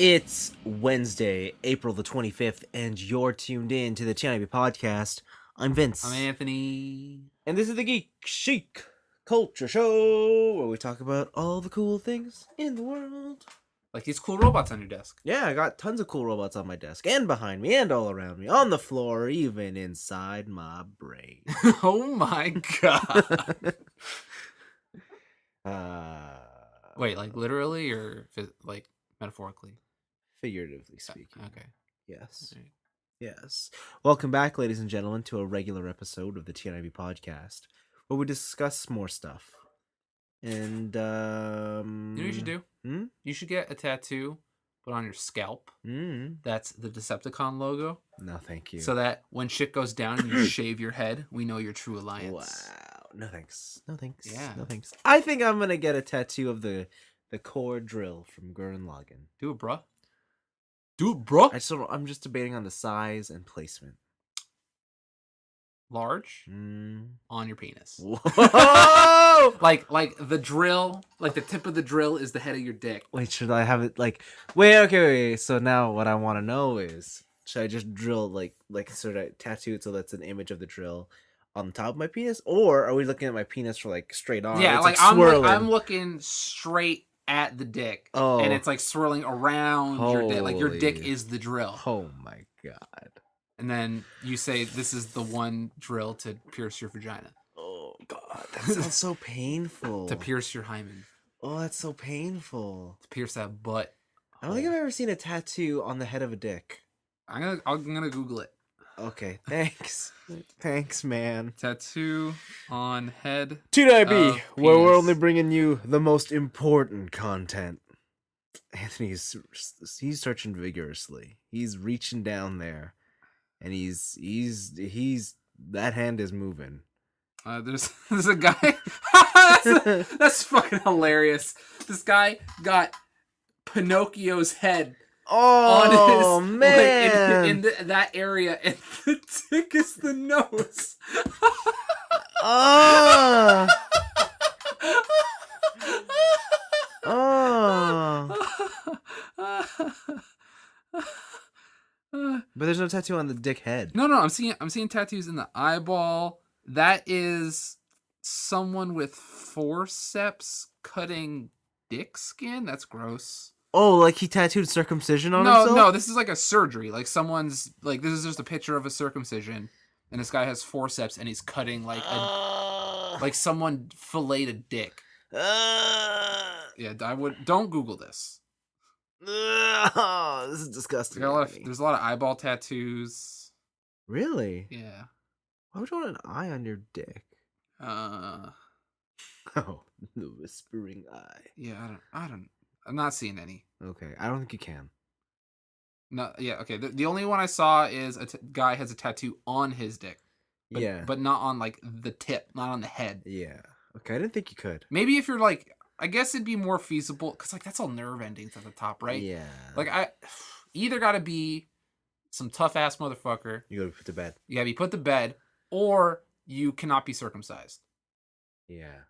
It's Wednesday, April the 25th, and you're tuned in to the TNIAB podcast. I'm Vince. I'm Anthony. And this is the Geek Chic Culture Show, where we talk about all the cool things in the world. Like these cool robots on your desk. Yeah, I got tons of cool robots on my desk, and behind me, and all around me, on the floor, even inside my brain. Oh my god. Wait, like literally or like metaphorically? Figuratively speaking. Okay. Yes. Right. Yes. Welcome back, ladies and gentlemen, to a regular episode of the TNIB podcast, where we discuss more stuff. And, You know what you should do? You should get a tattoo put on your scalp. That's the Decepticon logo. No, thank you. So that when shit goes down and you shave your head, we know your true alliance. Wow. No thanks. No thanks. Yeah. No thanks. I think I'm gonna get a tattoo of the core drill from Gurren Lagann. Do it, bruh. Do it, bruh. I'm just debating on the size and placement. Large on your penis. Whoa! like the drill, like the tip of the drill is the head of your dick. Wait, should I have it like? Wait. So now what I want to know is, should I just drill like sort of tattoo it so that's an image of the drill on the top of my penis, or are we looking at my penis for like straight on? Yeah, it's like I'm looking straight at the dick, and it's like swirling around your dick. Like your dick is the drill. Oh my god! And then you say this is the one drill to pierce your vagina. Oh god, that sounds so painful. To pierce your hymen. Oh, that's so painful. To pierce that butt. I don't think I've ever seen a tattoo on the head of a dick. I'm gonna Google it. Okay, thanks. Thanks, man. Tattoo on head. TNIAB, where we're only bringing you the most important content. Anthony's searching vigorously. He's reaching down there, and he's that hand is moving. There's a guy. that's fucking hilarious. This guy got Pinocchio's head. Oh, on his, man! Like, in that area, and the dick is the nose. Oh. But there's no tattoo on the dick head. No, I'm seeing tattoos in the eyeball. That is someone with forceps cutting dick skin. That's gross. Oh, like he tattooed circumcision on himself? No, this is like a surgery. Like someone's like this is just a picture of a circumcision, and this guy has forceps and he's cutting like like someone filleted a dick. Yeah, don't Google this. This is disgusting. There's a lot of eyeball tattoos. Really? Yeah. Why would you want an eye on your dick? Oh, the whispering eye. Yeah, I'm not seeing any. Okay, I don't think you can. No, yeah, okay. The only one I saw is a guy has a tattoo on his dick. But not on like the tip, not on the head. Yeah. Okay, I didn't think you could. Maybe if you're like, I guess it'd be more feasible because like that's all nerve endings at the top, right? Yeah. Like I either got to be some tough ass motherfucker. You gotta be put to bed. You gotta be put to bed, or you cannot be circumcised. Yeah.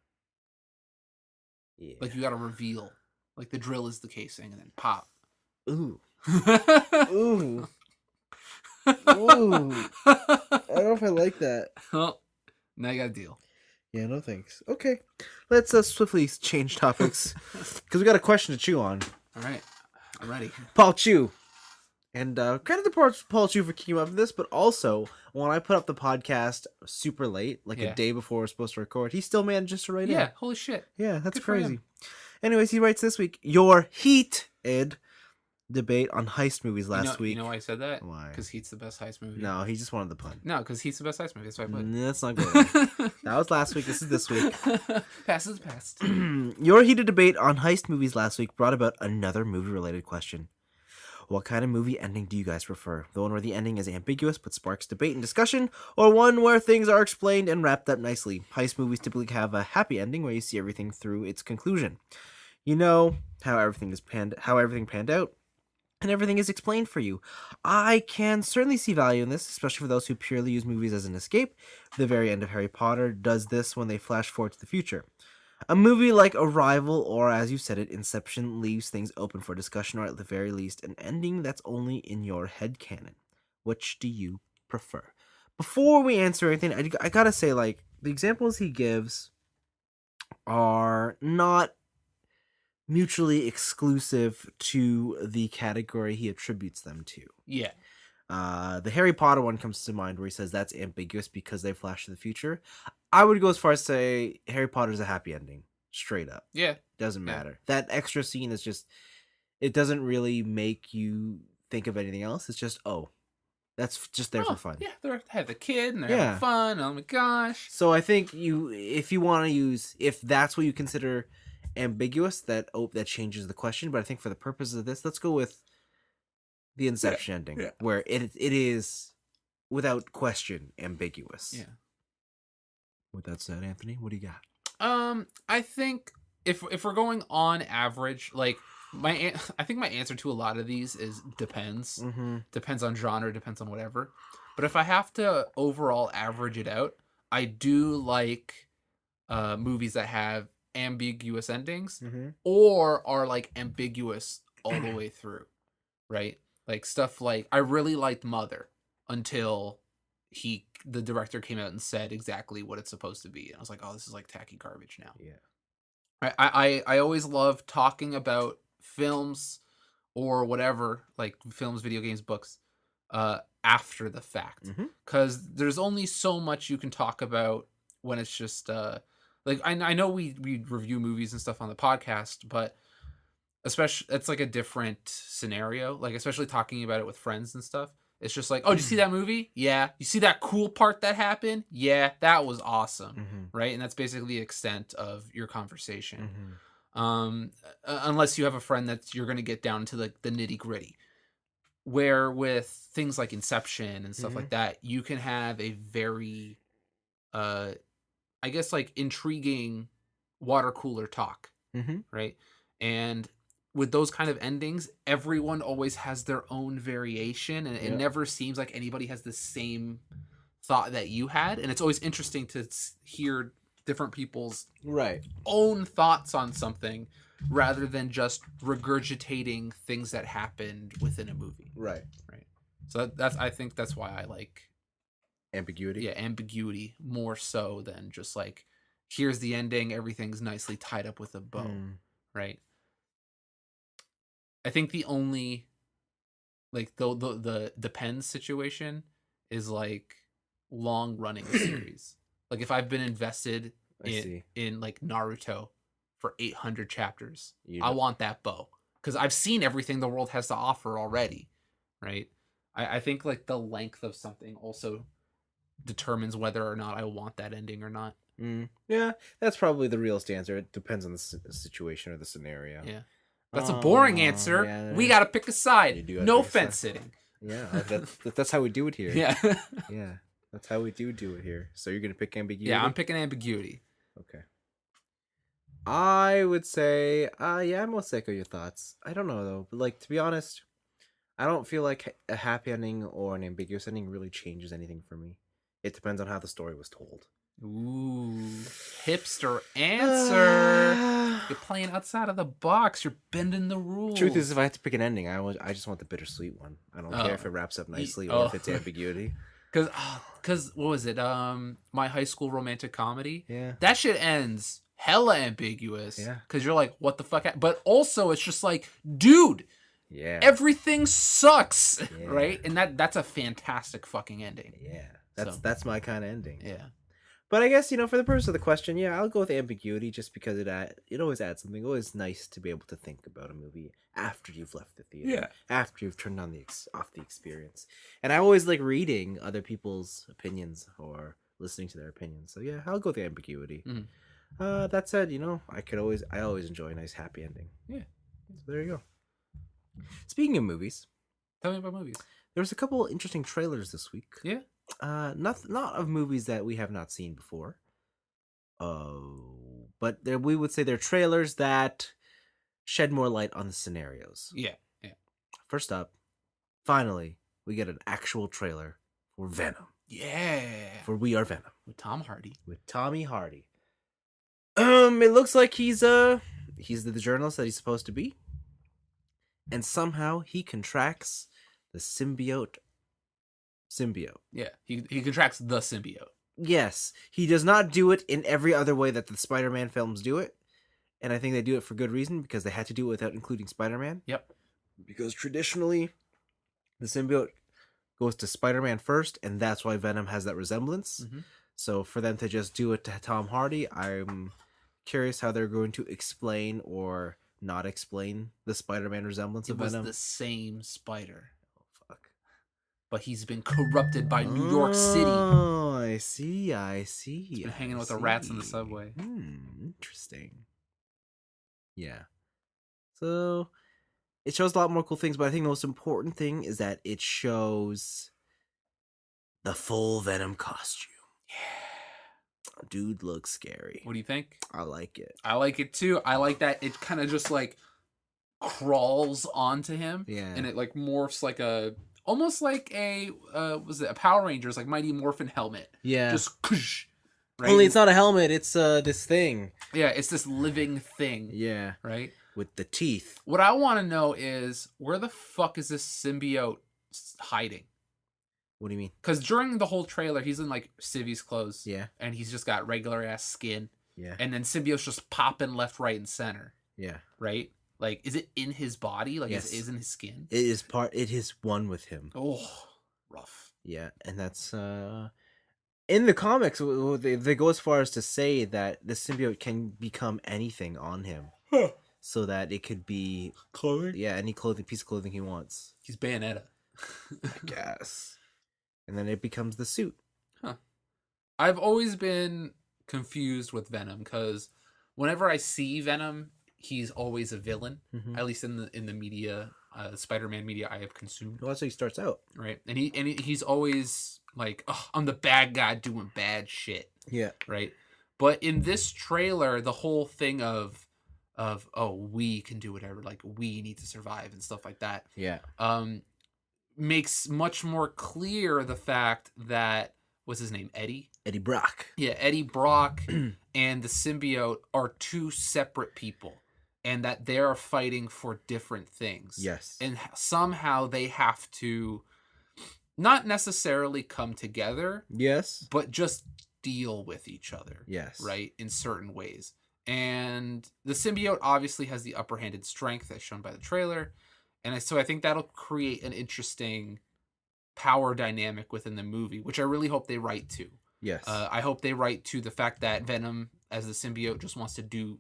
Yeah. Like you gotta reveal. Like the drill is the casing, and then pop. Ooh. Ooh. Ooh. I don't know if I like that. Well, now you got a deal. Yeah, no thanks. Okay. Let's swiftly change topics. Because we got a question to chew on. All right. I'm ready. Paul Chew. And credit to Paul Chew for keeping up with this, but also, when I put up the podcast super late, like a day before we're supposed to record, he still manages to write it. Yeah, holy shit. Yeah, that's crazy. Anyways, he writes this week, your heated debate on heist movies last week. You know why I said that? Why? Because Heat's the best heist movie. No, he just wanted the pun. No, because Heat's the best heist movie. That's why I put. That's not good. That was last week. This is this week. Past is past. Your heated debate on heist movies last week brought about another movie-related question. What kind of movie ending do you guys prefer? The one where the ending is ambiguous but sparks debate and discussion, or one where things are explained and wrapped up nicely? Heist movies typically have a happy ending where you see everything through its conclusion. You know how everything panned out, and everything is explained for you. I can certainly see value in this, especially for those who purely use movies as an escape. The very end of Harry Potter does this when they flash forward to the future. A movie like Arrival or, as you said it, Inception leaves things open for discussion, or at the very least, an ending that's only in your headcanon. Which do you prefer? Before we answer anything, I gotta say, like, the examples he gives are not mutually exclusive to the category he attributes them to. Yeah. The Harry Potter one comes to mind where he says that's ambiguous because they flash to the future. I would go as far as say Harry Potter's a happy ending. Straight up. Yeah. Doesn't Yeah. matter. That extra scene is just, it doesn't really make you think of anything else. It's just, oh, that's just there for fun. Yeah, they have the kid and they're Yeah. having fun. Oh my gosh. So I think if you want to use, if that's what you consider ambiguous, that changes the question. But I think for the purposes of this, let's go with the Inception ending, where it is without question ambiguous. Yeah. With that said, Anthony, what do you got? I think if we're going on average, like I think my answer to a lot of these is depends. Mm-hmm. Depends on genre, depends on whatever. But if I have to overall average it out, I do like movies that have ambiguous endings or are like ambiguous all the way through, right? Like stuff like I really liked Mother until the director came out and said exactly what it's supposed to be. And I was like, oh, this is like tacky garbage now. Yeah. I always love talking about films or whatever, like films, video games, books, after the fact. Because there's only so much you can talk about when it's just like I know we review movies and stuff on the podcast, but especially it's like a different scenario. Like especially talking about it with friends and stuff. It's just like, oh, did you see that movie? Yeah. You see that cool part that happened? Yeah, that was awesome. Right? And that's basically the extent of your conversation. Unless you have a friend that you're going to get down to the nitty gritty. Where with things like Inception and stuff like that, you can have a very, I guess, like intriguing water cooler talk. Right? And with those kind of endings, everyone always has their own variation, and it never seems like anybody has the same thought that you had. And it's always interesting to hear different people's own thoughts on something rather than just regurgitating things that happened within a movie. Right. So I think that's why I like ambiguity. Yeah, ambiguity more so than just like, here's the ending, everything's nicely tied up with a bow. Right. I think the only like the depends situation is like long running series. Like if I've been invested in like Naruto for 800 chapters, I want that bow because I've seen everything the world has to offer already, right? I think like the length of something also determines whether or not I want that ending or not. Yeah, that's probably the realest answer. It depends on the situation or the scenario. Yeah. That's a boring answer. Yeah, we got to pick a side. No fence sitting. Yeah, that's how we do it here. Yeah. Yeah, that's how we do it here. So you're going to pick ambiguity? Yeah, I'm picking ambiguity. Okay. I would say, yeah, I'm most echo your thoughts. I don't know, though. But, like, to be honest, I don't feel like a happy ending or an ambiguous ending really changes anything for me. It depends on how the story was told. Ooh, hipster answer. You're playing outside of the box. You're bending the rules. Truth is, if I had to pick an ending, I just want the bittersweet one. I don't care if it wraps up nicely or if it's ambiguity. Because what was it? My High School Romantic Comedy. Yeah, that shit ends hella ambiguous. Yeah, because you're like, what the fuck? But also, it's just like, dude. Yeah, everything sucks, right? And that's a fantastic fucking ending. Yeah, that's my kind of ending. Yeah. But I guess, for the purpose of the question, yeah, I'll go with ambiguity just because it always adds something. Always nice to be able to think about a movie after you've left the theater, after you've turned on off the experience. And I always like reading other people's opinions or listening to their opinions. So yeah, I'll go with the ambiguity. That said, I always enjoy a nice happy ending. Yeah. So there you go. Speaking of movies, tell me about movies. There was a couple interesting trailers this week. Yeah. Not of movies that we have not seen before. But we would say they're trailers that shed more light on the scenarios. Yeah. First up, finally, we get an actual trailer for Venom. Yeah. For We Are Venom. With Tom Hardy. With Tommy Hardy. Venom, it looks like he's the journalist that he's supposed to be, and somehow he contracts the symbiote. Yeah, he contracts the symbiote. Yes, he does not do it in every other way that the Spider-Man films do it, and I think they do it for good reason because they had to do it without including Spider-Man. Yep. Because traditionally, the symbiote goes to Spider-Man first, and that's why Venom has that resemblance. Mm-hmm. So for them to just do it to Tom Hardy, I'm curious how they're going to explain or not explain the Spider-Man resemblance of Venom. It was the same spider. Oh, fuck. But he's been corrupted by New York City. Oh, I see. He's been hanging with the rats in the subway. Interesting. Yeah. So it shows a lot more cool things, but I think the most important thing is that it shows the full Venom costume. Yeah. Dude looks scary. What do you think? I like it. I like it too. I like that it kind of just like crawls onto him. Yeah. And it like morphs like almost like a was it a Power Rangers like Mighty Morphin helmet. Yeah. Just right? Only it's not a helmet, it's this thing. Yeah, it's this living thing. Yeah. Right? With the teeth. What I want to know is where the fuck is this symbiote hiding? What do you mean? Because during the whole trailer, he's in like civvies clothes. Yeah. And he's just got regular ass skin. Yeah. And then symbiote's just popping left, right, and center. Yeah. Right? Like, is it in his body? Like, Yes. it is in his skin? It is one with him. Oh, rough. Yeah, and that's in the comics they go as far as to say that the symbiote can become anything on him. Huh. So that it could be Clothing? Yeah, any piece of clothing he wants. He's Bayonetta. I guess. And then it becomes the suit. Huh. I've always been confused with Venom because whenever I see Venom, he's always a villain. Mm-hmm. At least in the media, Spider-Man media I have consumed. Well, that's how he starts out. Right, and he's always like, oh, I'm the bad guy doing bad shit. Yeah. Right, but in this trailer, the whole thing of oh, we can do whatever, like we need to survive and stuff like that. Yeah. Makes much more clear the fact that what's his name, Eddie Brock. Yeah, Eddie Brock and the symbiote are two separate people, and that they are fighting for different things. Yes. And somehow they have to not necessarily come together. Yes. But just deal with each other. Yes. Right? In certain ways. And the symbiote obviously has the upper hand in strength as shown by the trailer. And so I think that'll create an interesting power dynamic within the movie, which I really hope they write to. Yes. I hope they write to the fact that Venom, as the symbiote, just wants to do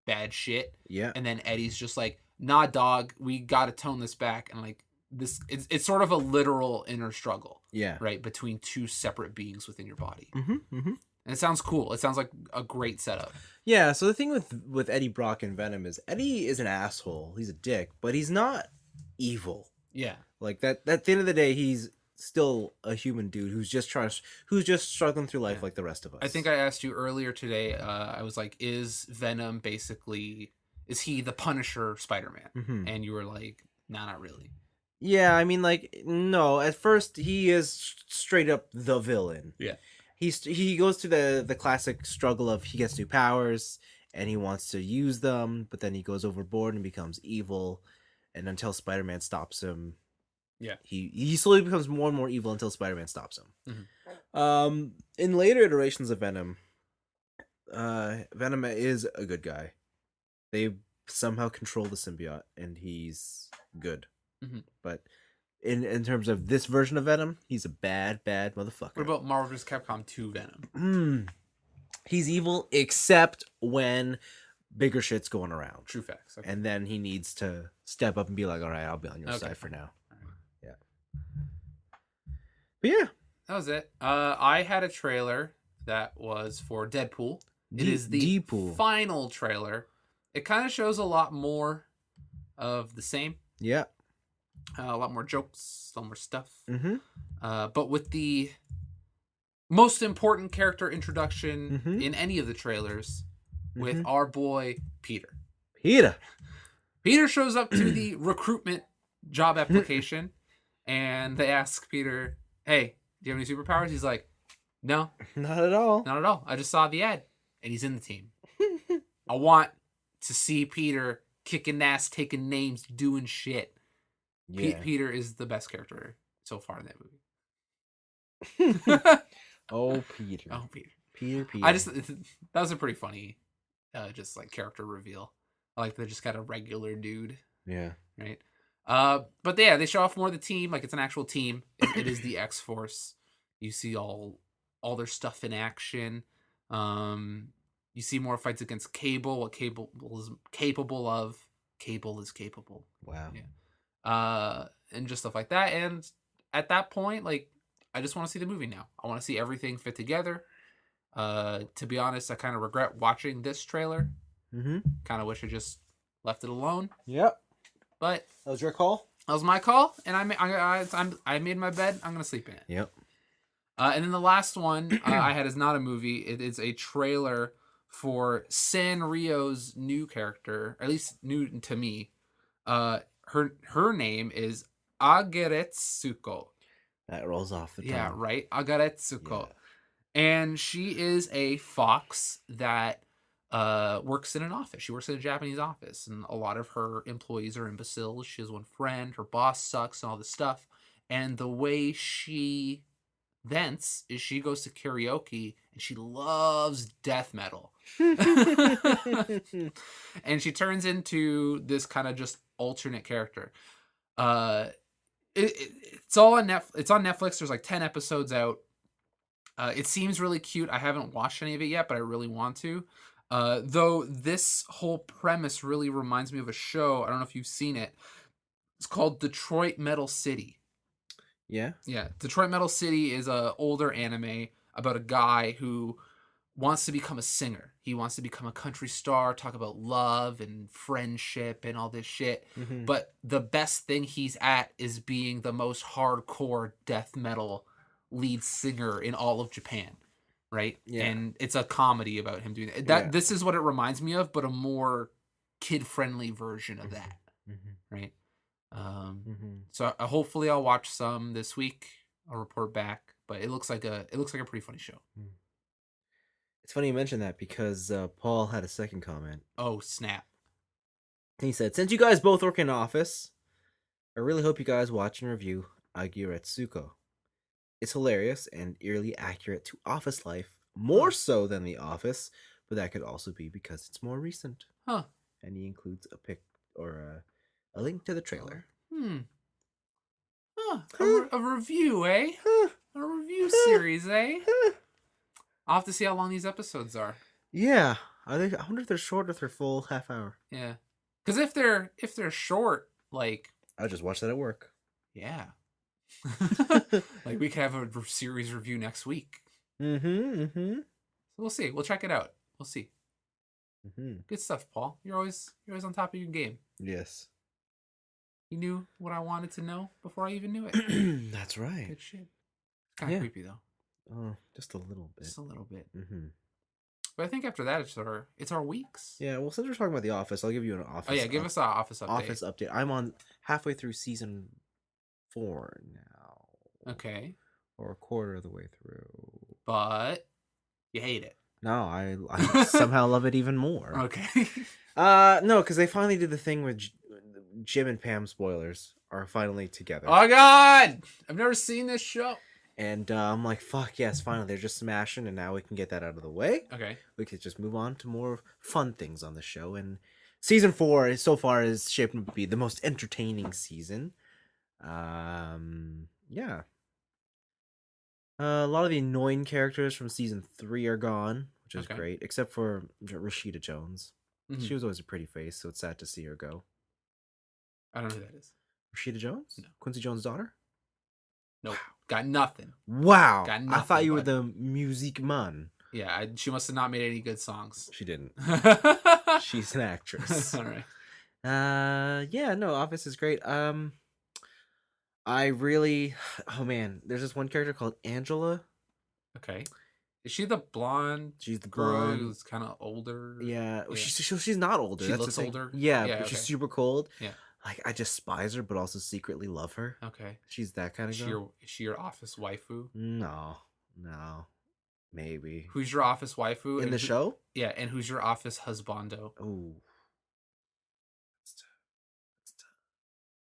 bad shit. Yeah. And then Eddie's just like, nah, dog, we got to tone this back. And like, this, it's sort of a literal inner struggle. Yeah. Right? Between two separate beings within your body. Mm-hmm. Mm-hmm. And it sounds cool. It sounds like a great setup. Yeah, so the thing with Eddie Brock and Venom is Eddie is an asshole. He's a dick, but he's not evil. Yeah. Like that at the end of the day, he's still a human dude who's just struggling through life like the rest of us. I think I asked you earlier today, I was like, is Venom basically, is he the Punisher Spider-Man? Mm-hmm. And you were like, nah, not really. Yeah, I mean, like, no, at first he is straight up the villain. Yeah. He goes through the classic struggle of he gets new powers and he wants to use them, but then he goes overboard and becomes evil, and until Spider-Man stops him, yeah, he slowly becomes more and more evil until Spider-Man stops him. Mm-hmm. In later iterations of Venom, Venom is a good guy. They somehow control the symbiote, and he's good. Mm-hmm. But in terms of this version of Venom, he's a bad motherfucker. What about Marvel vs. Capcom 2 Venom? He's evil except when bigger shit's going around. True facts. Okay. And then he needs to step up and be like, all right, I'll be on your side for now. Yeah. But yeah. That was it. I had a trailer that was for Deadpool. It is the final trailer. It kind of shows a lot more of the same. Yeah. A lot more jokes, a lot more stuff. Mm-hmm. But with the most important character introduction in any of the trailers, with our boy Peter. Peter shows up to the recruitment job application, and they ask Peter, hey, do you have any superpowers? He's like, no. Not at all. Not at all. I just saw the ad, and he's in the team. I want to see Peter kicking ass, taking names, doing shit. Yeah. Peter is the best character so far in that movie. Oh, Peter. Oh, Peter. Peter. That was a pretty funny, just like character reveal. I like they just got a regular dude, Yeah. right? But yeah, they show off more of the team. Like it's an actual team. It is the X Force. You see all their stuff in action. You see more fights against Cable. What Cable is capable of. Cable is capable. Wow. Yeah. And just stuff like that. And at that point, like, I just want to see the movie now. I want to see everything fit together. To be honest, I kind of regret watching this trailer. Mm-hmm. Kind of wish I just left it alone. Yep. But That was your call? that was my call, and I made my bed. I'm gonna sleep in it. Yep. And then the last one I had is not a movie. It is a trailer for Sanrio's new character, or at least new to me. Her name is Ageretsuko. That rolls off the tongue. Yeah, right. Ageretsuko. Yeah. And she is a fox that works in an office. She works in a Japanese office, and a lot of her employees are imbeciles. She has one friend, her boss sucks, and all this stuff. And the way she vents is she goes to karaoke, and she loves death metal. And she turns into this kind of just alternate character. It's all on it's on Netflix. There's like 10 episodes out. It seems really cute. I haven't watched any of it yet, but I really want to. Though this whole premise really reminds me of a show. I don't know if you've seen it. It's called Detroit Metal City. Yeah? Yeah. Detroit Metal City is a older anime about a guy who wants to become a singer. He wants to become a country star, talk about love and friendship and all this shit. Mm-hmm. But the best thing he's at is being the most hardcore death metal lead singer in all of Japan, right? Yeah. And it's a comedy about him doing that. Yeah. This is what it reminds me of, but a more kid-friendly version of that, Mm-hmm. right? Mm-hmm. So hopefully I'll watch some this week. I'll report back, but it looks like a pretty funny show. It's funny you mention that because Paul had a second comment. Oh, snap. He said, since you guys both work in an office, I really hope you guys watch and review Agiretsuko. It's hilarious and eerily accurate to office life, more so than The Office, but that could also be because it's more recent. Huh. And he includes a pic or a link to the trailer. Huh. A review, eh? A review series, eh? I'll have to see how long these episodes are. Yeah. I wonder if they're short or if they're full half hour. Yeah. Because if they're short, like, I'll just watch that at work. yeah. Like we could have a series review next week. So we'll see. We'll check it out. We'll see. Mm-hmm. Good stuff, Paul. You're always on top of your game. Yes. You knew what I wanted to know before I even knew it. That's right. Good shit. It's kind of creepy though. Oh, just a little bit. Just a little bit. Mm-hmm. But I think after that, it's our weeks. Yeah. Well, since we're talking about The Office, I'll give you an office. Oh yeah, give us an office update. Office update. I'm on halfway through season 4 now. Okay. Or a quarter of the way through. But you hate it. No, I somehow love it even more. Okay. No, because they finally did the thing where Jim and Pam, spoilers, are finally together. Oh my god! I've never seen this show. And I'm like, fuck yes, finally they're just smashing, and now we can get that out of the way. Okay. We could just move on to more fun things on the show. And season 4 so far is shaping to be the most entertaining season. Yeah. A lot of the annoying characters from season 3 are gone, which is great, except for Rashida Jones. Mm-hmm. She was always a pretty face, so it's sad to see her go. I don't know who that is. Rashida Jones? No. Quincy Jones' daughter? Nope. Wow. Got nothing. Wow. Got nothing, I thought you were the music man. Yeah, she must have not made any good songs. She didn't. She's an actress. All right. Yeah, no, Office is great. I really, oh man, there's this one character called Angela. Okay. Is she the blonde? She's the girl blonde who's kind of older. Yeah. She's not older. She looks older. Yeah, but she's super cold. Yeah. Like I despise her, but also secretly love her. Okay. She's that kind of girl. Is she your office waifu? No. Maybe. Who's your office waifu? In and the show? Yeah, and who's your office husbando? Oh.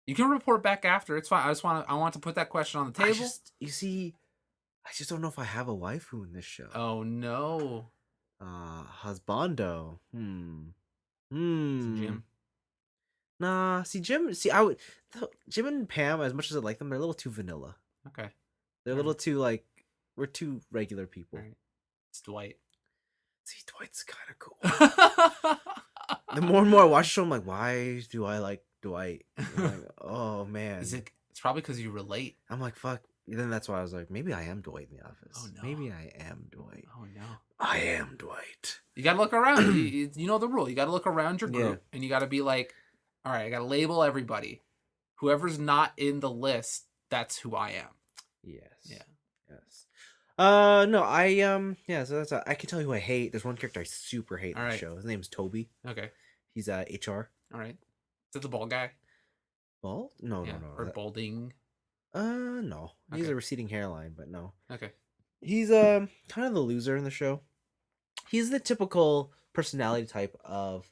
You can report back after. It's fine. I want to put that question on the table. I just don't know if I have a waifu in this show. Oh no. Husbando. Jim. Nah, Jim Jim and Pam, as much as I like them, they're a little too vanilla. Okay. They're a little too like, we're two regular people. Right. It's Dwight. See, Dwight's kind of cool. The more and more I watch the show, I'm like, why do I like Dwight? I'm like, oh man. It's probably because you relate. I'm like, fuck. Then that's why I was like, maybe I am Dwight in the office. Oh no. Maybe I am Dwight. Oh no. I am Dwight. You gotta look around. you know the rule. You gotta look around your group, and you gotta be like, all right, I gotta label everybody. Whoever's not in the list, that's who I am. Yes. Yeah. Yes. No, so that's I can tell you who I hate. There's one character I super hate in the show. His name's Toby. Okay. He's HR. All right. Is it the bald guy? Bald? No. Or balding? No. He's Okay. a receding hairline, but no. Okay. He's kind of the loser in the show. He's the typical personality type of,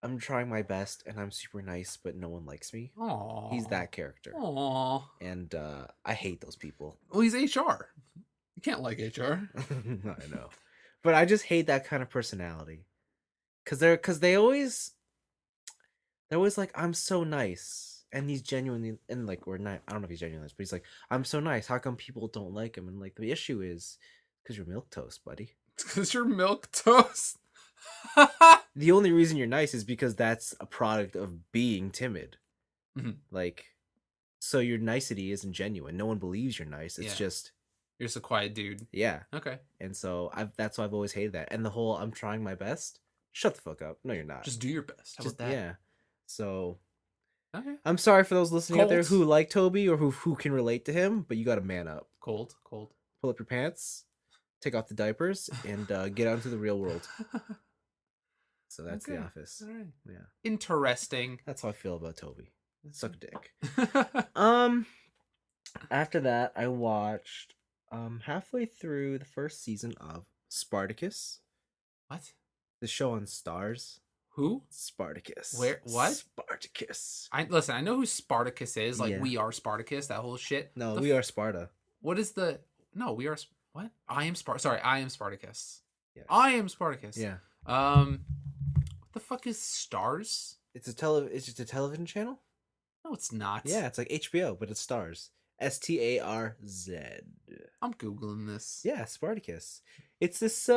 I'm trying my best and I'm super nice, but no one likes me. Aww. He's that character. Aww. And I hate those people. Well, he's HR. You can't like HR. I know. But I just hate that kind of personality. Cause they're always like, I'm so nice. And he's genuinely, and like, we're not, I don't know if he's genuinely, but he's like, I'm so nice. How come people don't like him? And like, the issue is because you're milquetoast, buddy. It's because you're milquetoast. The only reason you're nice is because that's a product of being timid. Mm-hmm. Like, so your nicety isn't genuine. No one believes you're nice. It's just, you're just a quiet dude. Yeah. Okay. And so that's why I've always hated that. And the whole I'm trying my best. Shut the fuck up. No, you're not. Just do your best. How about that? Yeah. So okay. I'm sorry for those listening out there who like Toby or who can relate to him, but you got to man up. Cold. Pull up your pants, take off the diapers, and get out into the real world. So that's The Office. All right. Yeah. Interesting. That's how I feel about Toby. Suck dick. After that, I watched halfway through the first season of Spartacus. What? The show on Stars. Who? Spartacus. Where? What? Spartacus. Listen, I know who Spartacus is. Like, Yeah. We Are Spartacus, that whole shit. No, We Are Sparta. What is the... No, We Are... What? I Am Spartacus. Sorry, I Am Spartacus. Yes. I Am Spartacus. Yeah. What the fuck is Stars? It's just a television channel? No, it's not. Yeah, it's like HBO, but it's Stars. STARZ. I'm Googling this. Yeah, Spartacus. It's this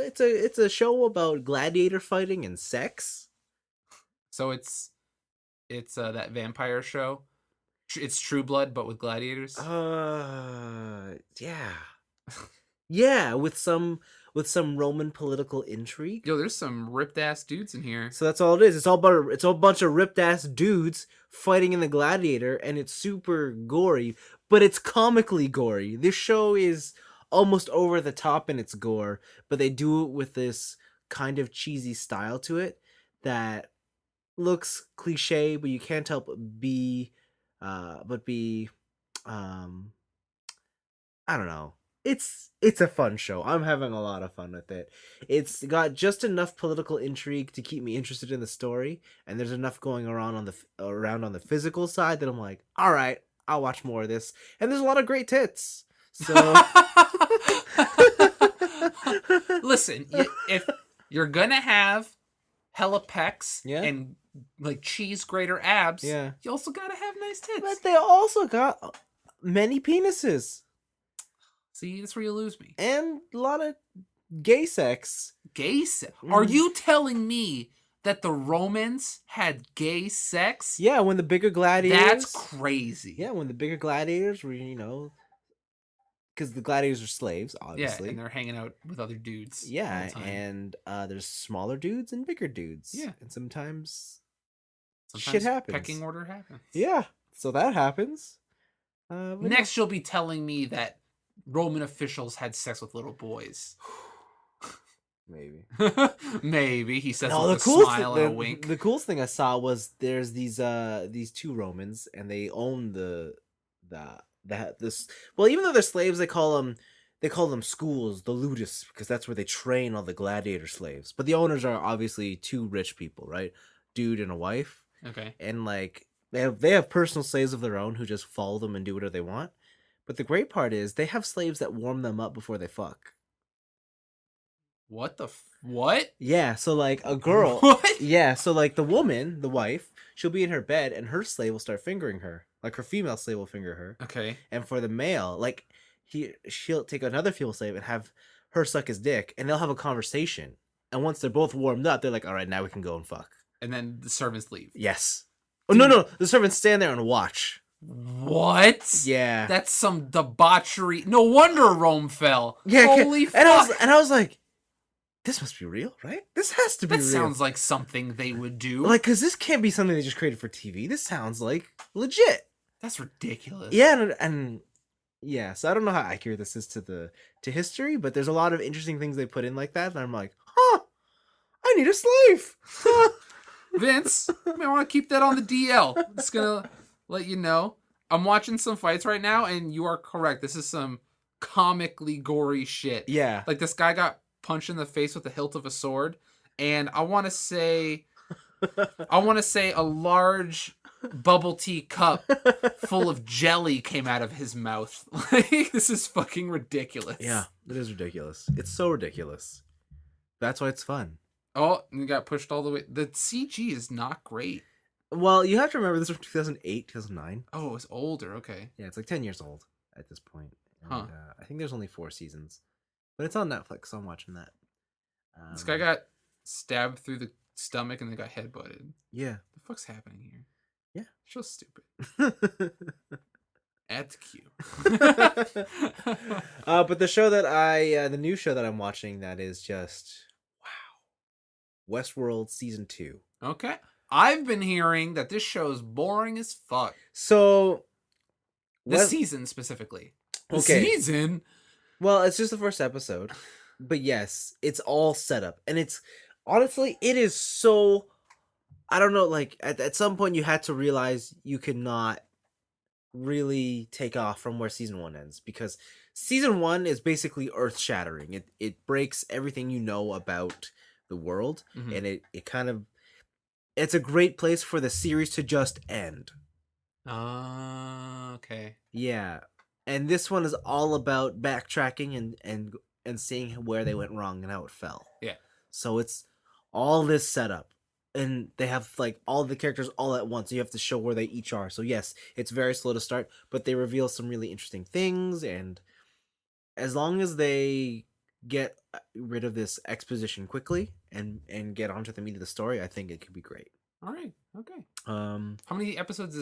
it's a show about gladiator fighting and sex. So it's that vampire show. It's True Blood, but with gladiators. Yeah. Yeah, with some Roman political intrigue. Yo, there's some ripped ass dudes in here. So that's all it is. It's all a bunch of ripped ass dudes fighting in the Gladiator, and it's super gory, but it's comically gory. This show is almost over the top in its gore, but they do it with this kind of cheesy style to it that looks cliche, but you can't help but be I don't know. It's a fun show. I'm having a lot of fun with it. It's got just enough political intrigue to keep me interested in the story, and there's enough going around on the physical side that I'm like, all right, I'll watch more of this. And there's a lot of great tits. So listen, if you're gonna have hella pecs and like cheese grater abs, you also gotta have nice tits. But they also got many penises. See, that's where you lose me. And a lot of gay sex. Gay sex? Are you telling me that the Romans had gay sex? Yeah, when the bigger gladiators... That's crazy. Yeah, when the bigger gladiators were, because the gladiators are slaves, obviously. Yeah, and they're hanging out with other dudes. Yeah, and there's smaller dudes and bigger dudes. Yeah. And sometimes shit happens. Pecking order happens. Yeah, so that happens. Next, you'll be telling me that Roman officials had sex with little boys. Maybe. Maybe, he says with a smile and a wink. The coolest thing I saw was there's these two Romans, and they own this. Well, even though they're slaves, they call them they call them schools, the ludus, because that's where they train all the gladiator slaves. But the owners are obviously two rich people, right? Dude and a wife, Okay. and like they have personal slaves of their own who just follow them and do whatever they want. But the great part is they have slaves that warm them up before they fuck. What? Yeah, so like a girl, What? yeah, so like the woman, the wife, she'll be in her bed and her slave will start fingering her. Like her female slave will finger her. Okay. And for the male, like she'll take another female slave and have her suck his dick and they'll have a conversation. And once they're both warmed up, they're like, "All right, now we can go and fuck." And then the servants leave. Yes. Oh no, no, the servants stand there and watch. What? Yeah. That's some debauchery. No wonder Rome fell. Yeah, Holy fuck. and I was like, this must be real, right? This has to be that real. sounds like something they would do. Like, because this can't be something they just created for TV. This sounds like legit. That's ridiculous. Yeah, and yeah, so I don't know how accurate this is to history, but there's a lot of interesting things they put in like that, and I'm like, huh, I need a slave. Vince, you may want to keep that on the DL. Just gonna let you know. I'm watching some fights right now, and you are correct. This is some comically gory shit. Yeah. Like, this guy got punched in the face with the hilt of a sword, and I want to say a large bubble tea cup full of jelly came out of his mouth. Like, this is fucking ridiculous. Yeah, it is ridiculous. It's so ridiculous. That's why it's fun. Oh, and you got pushed all the way. The CG is not great. Well, you have to remember this was 2008, 2009. Oh, it was older. Okay. Yeah, it's like 10 years old at this point. And, Huh. I think there's only 4 seasons. But it's on Netflix, so I'm watching that. This guy got stabbed through the stomach and then got headbutted. Yeah. The fuck's happening here? Yeah. So stupid. Add to queue. But the show that the new show that I'm watching that is just, wow. Westworld Season 2. Okay. I've been hearing that this show is boring as fuck. So... This season, specifically. The Okay. season? Well, it's just the first episode. But yes, it's all set up. And it's... Honestly, it is so... I don't know, like, at some point you had to realize you could not really take off from where Season 1 ends. Because Season 1 is basically earth-shattering. It breaks everything you know about the world. Mhm. And it kind of... It's a great place for the series to just end. Okay. Yeah. And this one is all about backtracking and seeing where they went wrong and how it fell. Yeah. So it's all this setup. And they have like all the characters all at once. So you have to show where they each are. So yes, it's very slow to start, but they reveal some really interesting things. And as long as they get rid of this exposition quickly and get onto the meat of the story, I think it could be great. All right. Okay. Um, How many episodes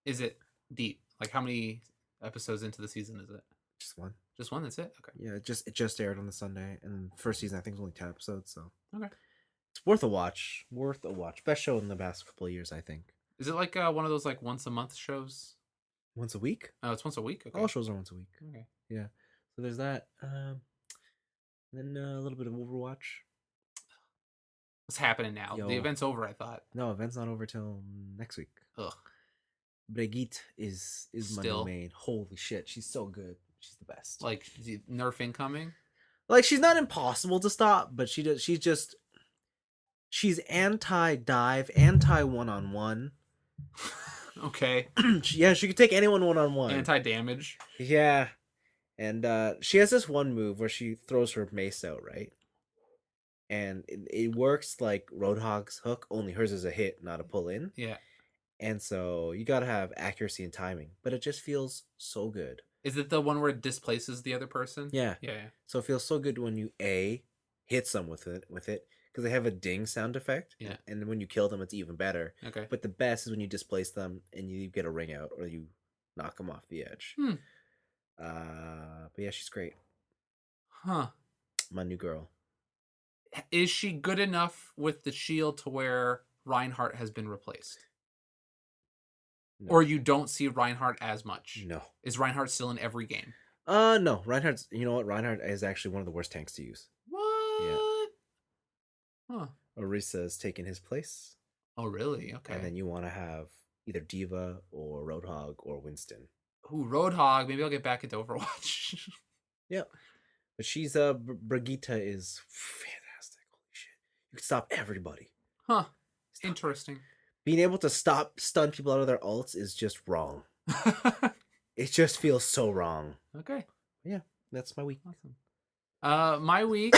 is it deep? Like, how many episodes into the season is it? just one. Just one? That's it? Okay. Yeah, it just aired on the Sunday, and first season I think was only 10 episodes, so Okay. it's worth a watch. Worth a watch. Best show in the past couple of years, I think. Is it like one of those like once a month shows? Once a week. Oh, it's once a week? Okay. All shows are once a week. Okay. Yeah. So there's that. Then a little bit of Overwatch. What's happening now? Yo. The event's over, I thought. No, event's not over till next week. Ugh. Brigitte is my new Still? main. Holy shit, she's so good. She's the best. Like, nerf incoming? Like she's not impossible to stop, but she's anti-dive, anti-one-on-one. Okay. Yeah, she could take anyone one-on-one. Anti-damage? Yeah. And she has this one move where she throws her mace out, right? And it works like Roadhog's hook, only hers is a hit, not a pull-in. Yeah. And so you gotta have accuracy and timing. But it just feels so good. Is it the one where it displaces the other person? Yeah. Yeah. So it feels so good when you hit some with it, because they have a ding sound effect. Yeah. And then when you kill them, it's even better. Okay. But the best is when you displace them and you get a ring out or you knock them off the edge. But yeah, she's great. Huh. My new girl. Is she good enough with the shield to where Reinhardt has been replaced? No. Or you don't see Reinhardt as much? No. Is Reinhardt still in every game? No. Reinhardt's, you know what? Reinhardt is actually one of the worst tanks to use. What? Huh. Orisa's taken his place. Oh, really? Okay. And then you want to have either Diva or Roadhog or Winston. Ooh, Roadhog. Maybe I'll get back into Overwatch. Yeah. But she's Brigitte is fantastic. Holy shit. You can stop everybody. Huh. Stop. Interesting. Being able to stun people out of their ults is just wrong. It just feels so wrong. Okay. Yeah, that's my week. My week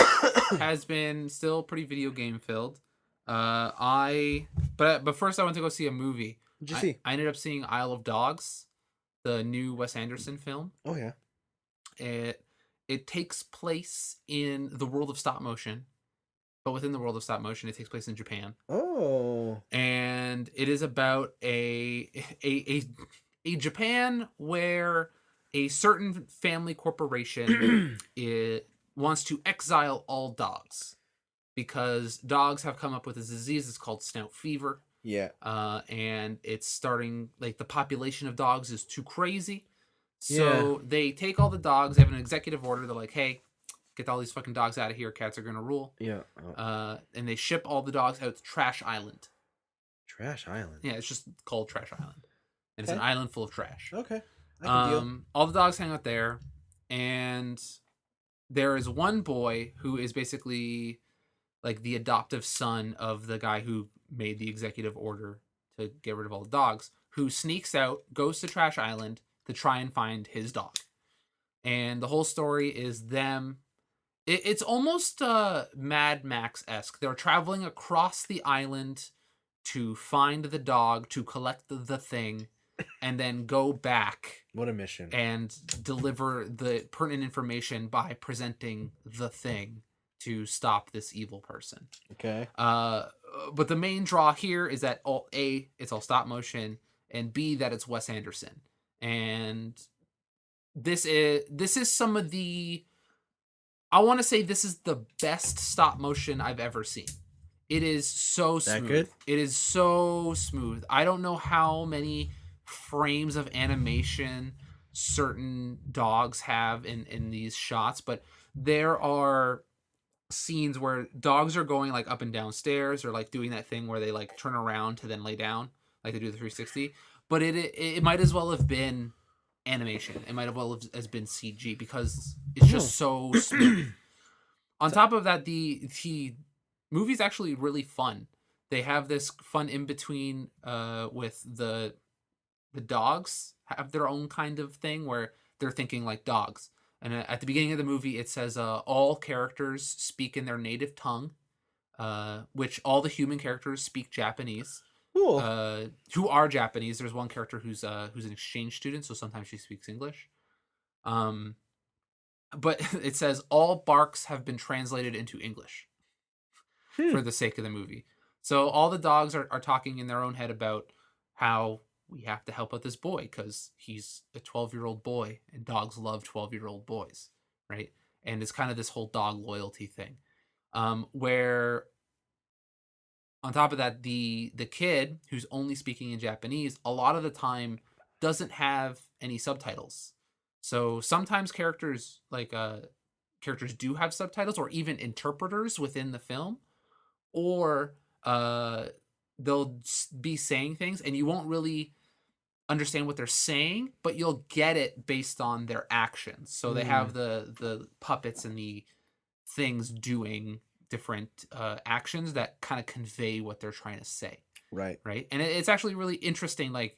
has been still pretty video game filled. But first I went to go see a movie. What'd you see? I ended up seeing Isle of Dogs, the new Wes Anderson film. Oh yeah. It takes place in the world of stop motion, but within the world of stop motion, it takes place in Japan. Oh. And it is about a Japan where a certain family corporation it wants to exile all dogs because dogs have come up with a disease. It's called snout fever. Yeah. And it's starting, like, the population of dogs is too crazy. So they take all the dogs. They have an executive order. They're like, hey, get all these fucking dogs out of here. Cats are going to rule. Yeah. And they ship all the dogs out to Trash Island. Trash Island. Yeah, it's just called Trash Island. And it's an island full of trash. Okay. I can deal. All the dogs hang out there. And there is one boy who is basically like the adoptive son of the guy who made the executive order to get rid of all the dogs, who sneaks out, goes to Trash Island to try and find his dog. And the whole story is them. It's almost Mad Max-esque. They're traveling across the island to find the dog, to collect the thing, and then go back. What a mission. And deliver the pertinent information by presenting the thing to stop this evil person. Okay. But the main draw here is that it's all stop motion, and B, that it's Wes Anderson. And this is some of the, I want to say this is the best stop motion I've ever seen. It is so smooth. That good? It is so smooth. I don't know how many frames of animation certain dogs have in these shots, but there are scenes where dogs are going like up and down stairs, or like doing that thing where they like turn around to then lay down, like they do the 360. But it might as well have been animation. It might as well have been CG because it's just so smooth. On top of that, the movie's actually really fun. They have this fun in between with the dogs have their own kind of thing where they're thinking like dogs. And at the beginning of the movie, it says all characters speak in their native tongue, which all the human characters speak Japanese. Cool. Who are Japanese. There's one character who's an exchange student, so sometimes she speaks English. But it says all barks have been translated into English for the sake of the movie. So all the dogs are talking in their own head about how we have to help out this boy because he's a 12-year-old boy and dogs love 12-year-old boys, right? And it's kind of this whole dog loyalty thing, where on top of that, the kid who's only speaking in Japanese a lot of the time doesn't have any subtitles. So sometimes characters do have subtitles or even interpreters within the film, or they'll be saying things and you won't really understand what they're saying, but you'll get it based on their actions. So they have the puppets and the things doing different actions that kind of convey what they're trying to say. Right. And it's actually really interesting, like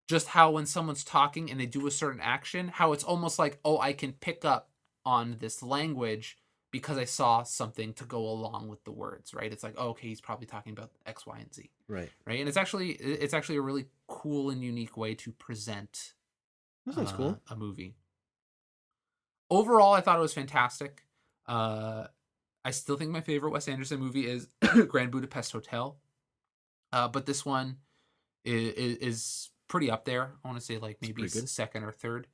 just how when someone's talking and they do a certain action, how it's almost like, oh, I can pick up on this language because I saw something to go along with the words, right? It's like, oh, okay, he's probably talking about X, Y, and Z. Right. And it's actually a really cool and unique way to present that sounds cool. A movie. Overall, I thought it was fantastic. I still think my favorite Wes Anderson movie is Grand Budapest Hotel. But this one is pretty up there. I want to say like maybe second or third.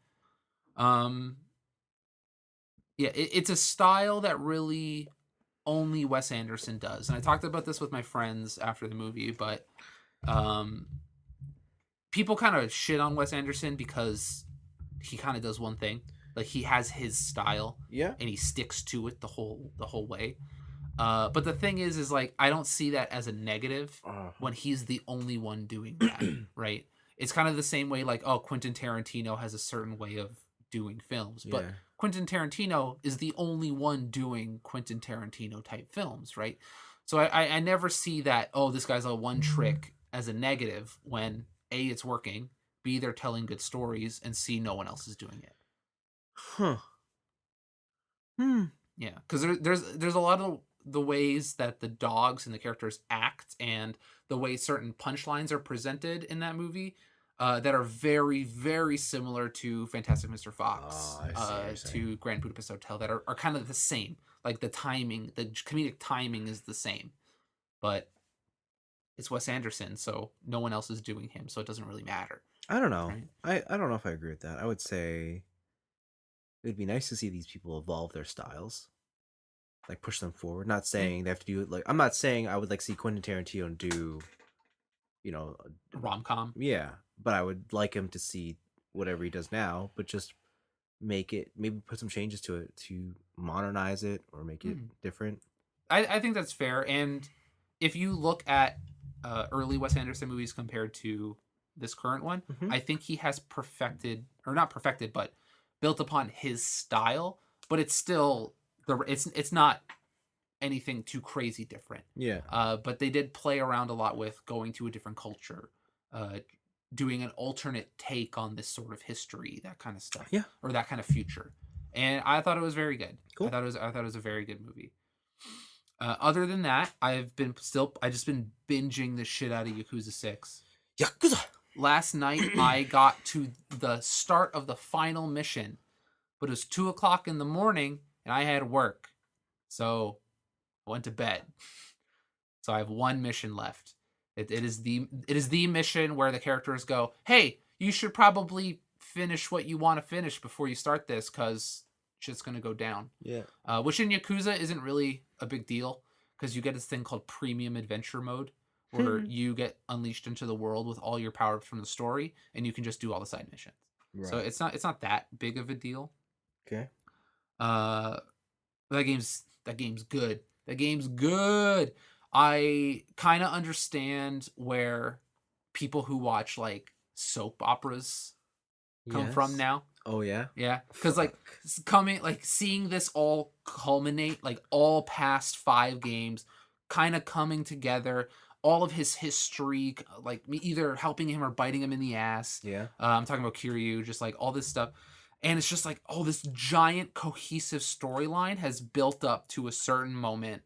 Yeah, it's a style that really only Wes Anderson does. And I talked about this with my friends after the movie, but people kind of shit on Wes Anderson because he kind of does one thing. Like he has his style, and he sticks to it the whole way. But the thing is like I don't see that as a negative when he's the only one doing that, right? It's kind of the same way like, oh, Quentin Tarantino has a certain way of doing films. But Yeah. Quentin Tarantino is the only one doing Quentin Tarantino type films, right? So I never see that, oh, this guy's a one trick as a negative when A, it's working, B, they're telling good stories, and C, no one else is doing it. Huh. Hmm. Yeah, because there's a lot of the ways that the dogs and the characters act, and the way certain punchlines are presented in that movie, that are very, very similar to Fantastic Mr. Fox, Oh, I see what you're saying. to Grand Budapest Hotel, that are kind of the same. Like the timing, the comedic timing is the same, but it's Wes Anderson, so no one else is doing him, so it doesn't really matter, I don't know. right? I don't know if I agree with that. I would say it'd be nice to see these people evolve their styles, like push them forward. Not Yeah. saying they have to do it. Like, I'm not saying I would like see Quentin Tarantino do, Rom com. yeah, but I would like him to see whatever he does now, but just make it, maybe put some changes to it to modernize it or make it different. I think that's fair. And if you look at early Wes Anderson movies compared to this current one, Mhm. I think he has perfected, or not perfected, but built upon his style. But it's still it's not anything too crazy different. Yeah. But they did play around a lot with going to a different culture, uh, doing an alternate take on this sort of history, that kind of stuff, Yeah. or that kind of future. And I thought it was very good. Cool. I thought it was a very good movie. Other than that, I just been binging the shit out of Yakuza 6. Yakuza. Last night I got to the start of the final mission, but it was 2 o'clock in the morning and I had work, so I went to bed. So I have one mission left. It is the mission where the characters go, "Hey, you should probably finish what you want to finish before you start this, because shit's gonna go down." Yeah. Which in Yakuza isn't really a big deal, because you get this thing called premium adventure mode, where you get unleashed into the world with all your power-ups from the story, and you can just do all the side missions. Right. So it's not that big of a deal. Okay. That game's good. That game's good. I kind of understand where people who watch like soap operas come from Yes. now. Oh yeah. Yeah, because like seeing this all culminate, like all past 5 games, kind of coming together, all of his history, like me either helping him or biting him in the ass. Yeah. I'm talking about Kiryu, just like all this stuff, and it's just like, oh, this giant cohesive storyline has built up to a certain moment,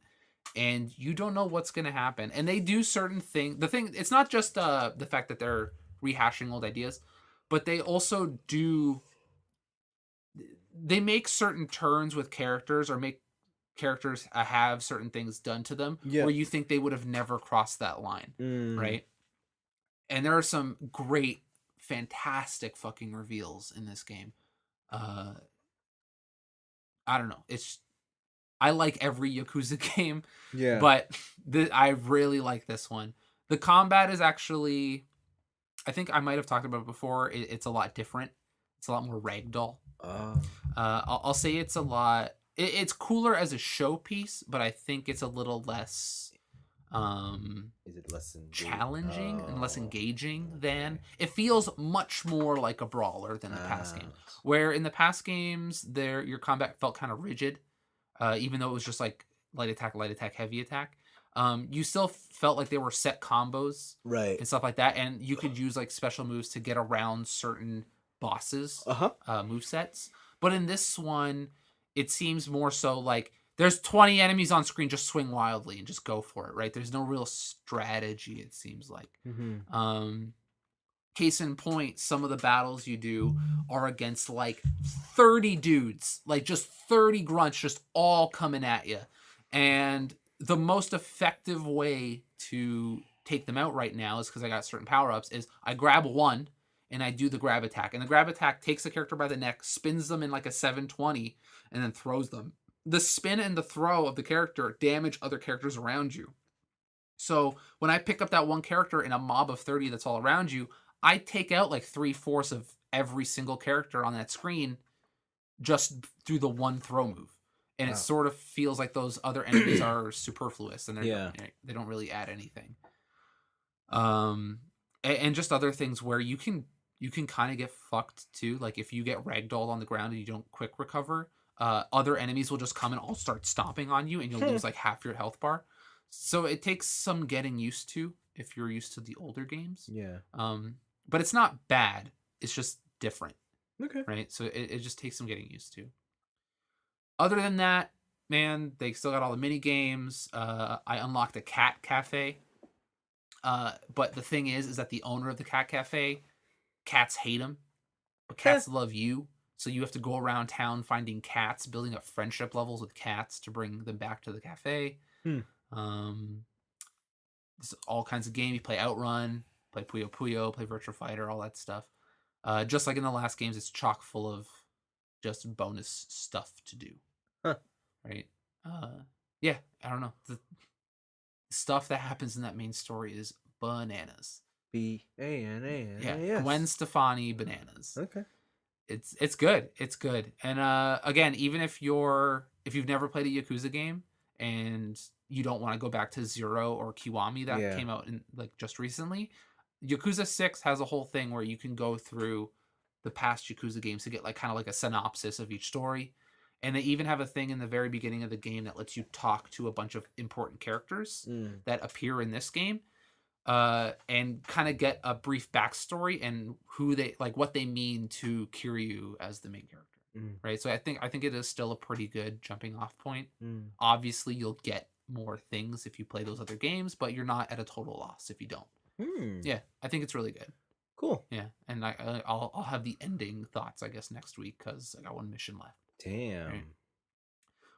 and you don't know what's gonna happen. And they do certain things. It's not just the fact that they're rehashing old ideas, but they also do. They make certain turns with characters, or make characters have certain things done to them, Yeah. where you think they would have never crossed that line, right? And there are some great, fantastic fucking reveals in this game. I don't know. I like every Yakuza game, Yeah. but I really like this one. The combat is actually, I think I might have talked about it before. It's a lot different. It's a lot more ragdoll. I'll say it's a lot. It's cooler as a showpiece, but I think it's a little less. Is it less challenging and less engaging than it feels much more like a brawler than the past game. Where in the past games, your combat felt kind of rigid, even though it was just like light attack, heavy attack. You still felt like there were set combos, right, and stuff like that, and you could use like special moves to get around certain bosses, move sets. But in this one, it seems more so like there's 20 enemies on screen, just swing wildly and just go for it, right? There's no real strategy, it seems like. Case in point, some of the battles you do are against like 30 dudes, like just 30 grunts just all coming at you. And the most effective way to take them out right now is, because I got certain power-ups, is I grab one and I do the grab attack. And the grab attack takes the character by the neck, spins them in like a 720, and then throws them. The spin and the throw of the character damage other characters around you. So when I pick up that one character in a mob of 30 that's all around you, I take out like 3/4 of every single character on that screen just through the one throw move. And it sort of feels like those other enemies are superfluous, and they don't really add anything. And just other things where you can you can kind of get fucked too. Like if you get ragdolled on the ground and you don't quick recover, other enemies will just come and all start stomping on you, and you'll lose like half your health bar. So it takes some getting used to if you're used to the older games. Yeah. But it's not bad. It's just different. Okay. Right? So it just takes some getting used to. Other than that, man, they still got all the mini games. I unlocked a cat cafe. But the thing is that the owner of the cat cafe, cats hate him, but cats love you. So you have to go around town finding cats, building up friendship levels with cats to bring them back to the cafe. There's all kinds of games. You play Outrun, play Puyo Puyo, play Virtua Fighter, all that stuff. Just like in the last games, it's chock full of just bonus stuff to do. Right? Yeah, I don't know. The stuff that happens in that main story is bananas. B-A-N-A-N-A-S. Yeah, Gwen Stefani bananas. Okay. It's good. It's good. And again, even if you've never played a Yakuza game and you don't want to go back to Zero or Kiwami that came out in like just recently, Yakuza 6 has a whole thing where you can go through the past Yakuza games to get like kind of like a synopsis of each story. And they even have a thing in the very beginning of the game that lets you talk to a bunch of important characters that appear in this game. And kind of get a brief backstory and who they like, what they mean to Kiryu as the main character, right? So I think it is still a pretty good jumping off point. Obviously, you'll get more things if you play those other games, but you're not at a total loss if you don't. Yeah, I think it's really good. Cool. Yeah, and I'll have the ending thoughts, I guess, next week because I got one mission left. Damn. Right.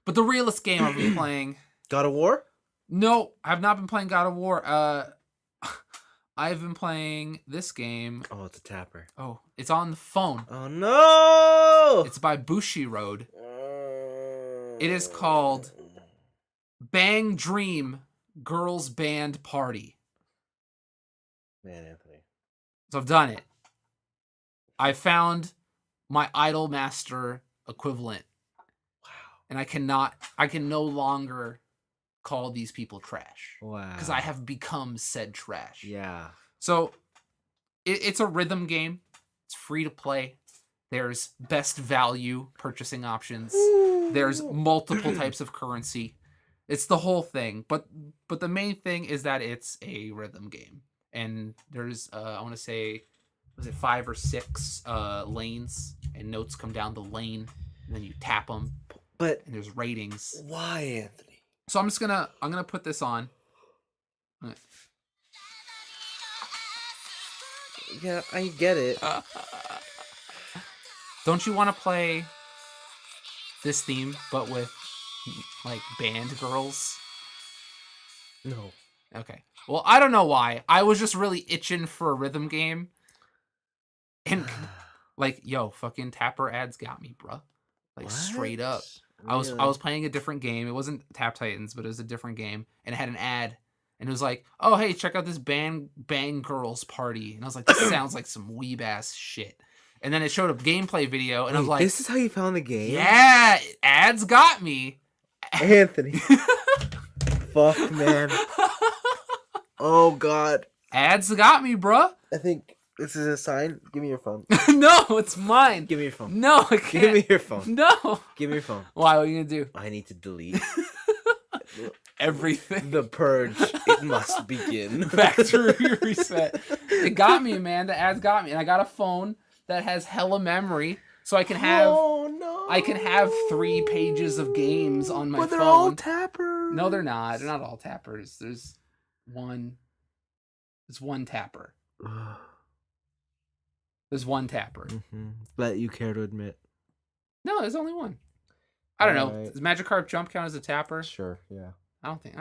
But the realest game I've been playing, God of War? No, I've not been playing God of War. I've been playing this game. Oh, it's a tapper. Oh, it's on the phone. Oh, no! It's by Bushiroad. It is called Bang Dream Girls Band Party. Man, Anthony. So I've done it. I found my Idol Master equivalent. Wow. And I can no longer call these people trash. Wow. Because I have become said trash. Yeah. So it's a rhythm game. It's free to play. There's best value purchasing options. There's multiple types of currency. It's the whole thing. But the main thing is that it's a rhythm game. And there's I want to say, was it 5 or 6 lanes, and notes come down the lane, and then you tap them. But and there's ratings. Why, Anthony? So I'm gonna put this on. Yeah, I get it. Don't you want to play this theme, but with like band girls? No. Okay. Well, I don't know why. I was just really itching for a rhythm game. And like, yo, fucking Tapper ads got me, bruh. Like What? straight up. Really? I was playing a different game. It wasn't Tap Titans, but it was a different game, and it had an ad, and it was like, "Oh, hey, check out this Bang Girls Party," and I was like, "This sounds like some weeb ass shit." And then it showed a gameplay video, and I was like, "This is how you found the game?" Yeah, ads got me, Anthony. Fuck, man. Oh God. Ads got me, bruh. I think this is a sign. Give me your phone. No, it's mine. Give me your phone. No, I can't. Give me your phone. No. Give me your phone. Why? What are you gonna do? I need to delete everything. The purge. It must begin. Factory reset. It got me, man. The ads got me, and I got a phone that has hella memory, so I can have. Oh no! I can have 3 pages of games on my phone. But they're all tappers. No, they're not. They're not all tappers. There's one tapper. There's one tapper. Mm-hmm. That you care to admit. No, there's only one. I don't know. Right. Does Magikarp Jump count as a tapper? Sure, yeah. I don't think.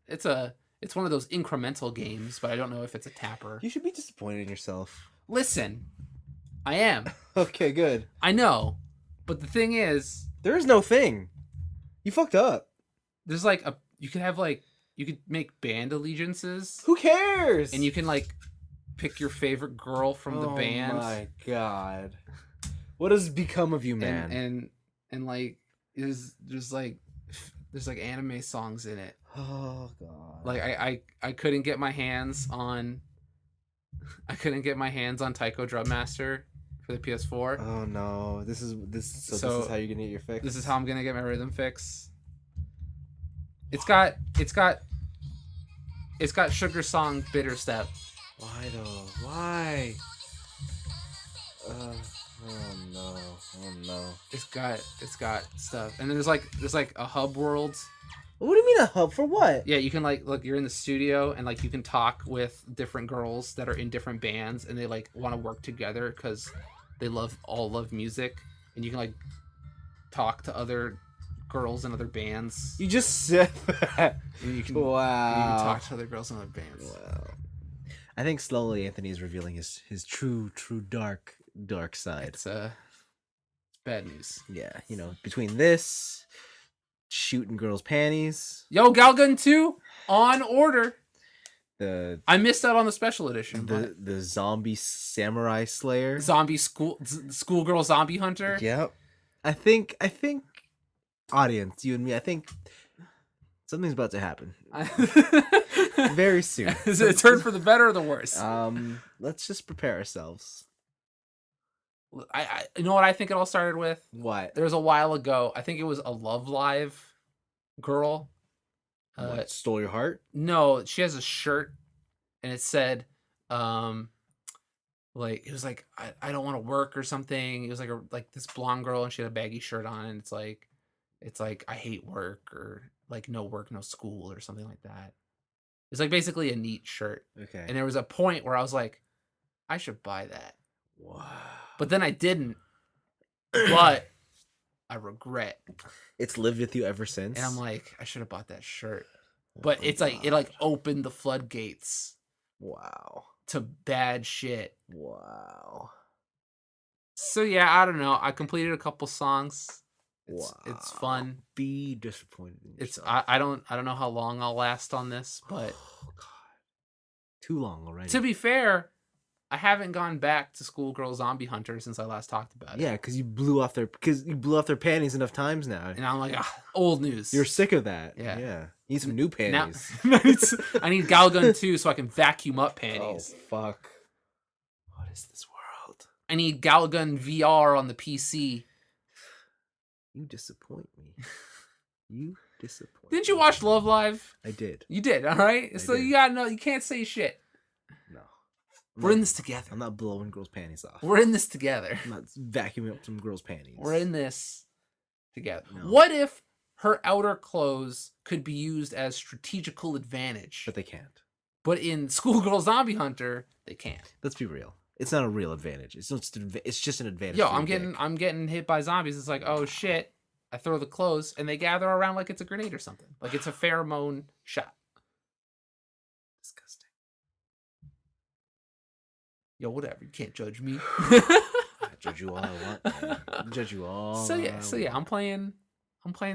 It's one of those incremental games, but I don't know if it's a tapper. You should be disappointed in yourself. Listen, I am. Okay, good. I know, but the thing is, there is no thing. You fucked up. There's like you could make band allegiances. Who cares? And you can like pick your favorite girl from the band. Oh my God. What has become of you, man? And like there's like anime songs in it. Oh God. Like I couldn't get my hands on I couldn't get my hands on Taiko Drum Master for the PS4. Oh no, this is how you're gonna get your fix. This is how I'm gonna get my rhythm fix. It's got Sugar Song Bitter Step. Why though? Why? Oh no! Oh no! It's got stuff, and then there's like a hub world. What do you mean a hub for what? Yeah, you can like look. You're in the studio, and like you can talk with different girls that are in different bands, and they like want to work together because they all love music, and you can like talk to other girls in other bands. You just said that. And you can Wow. And you can talk to other girls in other bands. Wow. I think slowly Anthony is revealing his true dark side. It's bad news. Yeah, you know, between this, shooting girls' panties, Yo, Galgun 2 on order. I missed out on the special edition. The zombie samurai slayer, Zombie schoolgirl zombie hunter. Yep. I think audience, you and me, I think something's about to happen very soon. Is it a turn for the better or the worse? Let's just prepare ourselves. I you know what I think it all started with? What? There was a while ago. I think it was a Love Live girl. What, stole your heart? No, she has a shirt, and it said, like it was like I don't want to work or something. It was like this blonde girl, and she had a baggy shirt on, and it's like I hate work, or like no work, no school, or something like that. It's like basically a neat shirt. Okay. And there was a point where I was like, I should buy that. Wow. But then I didn't. But I regret. It's lived with you ever since. And I'm like, I should have bought that shirt. But it's like, it like opened the floodgates. Wow. To bad shit. Wow. So yeah, I don't know. I completed a couple songs. It's fun. Be disappointed in yourself. I don't know how long I'll last on this, but oh god. Too long already. To be fair, I haven't gone back to Schoolgirl Zombie Hunter since I last talked about it. Yeah, because you blew off their panties enough times now. And I'm like, old news. You're sick of that. Yeah. You need some new panties. Now, I need Galgun 2 so I can vacuum up panties. Oh, fuck. What is this world? I need Galgun VR on the PC. You disappoint me. You disappoint Didn't you watch Love Live? I did. You did, all right? So did. You can't say shit. No. We're in this together. I'm not blowing girls' panties off. We're in this together. I'm not vacuuming up some girls' panties. We're in this together. No. What if her outer clothes could be used as strategical advantage? But they can't. But in Schoolgirl Zombie Hunter, they can't. Let's be real. It's not a real advantage. It's just an advantage. Yo, I'm getting hit by zombies. It's like, oh shit. I throw the clothes and they gather around like it's a grenade or something. Like it's a pheromone shot. Disgusting. Yo, whatever. You can't judge me. I judge you all I want, man. I judge you all. So yeah, I'm playing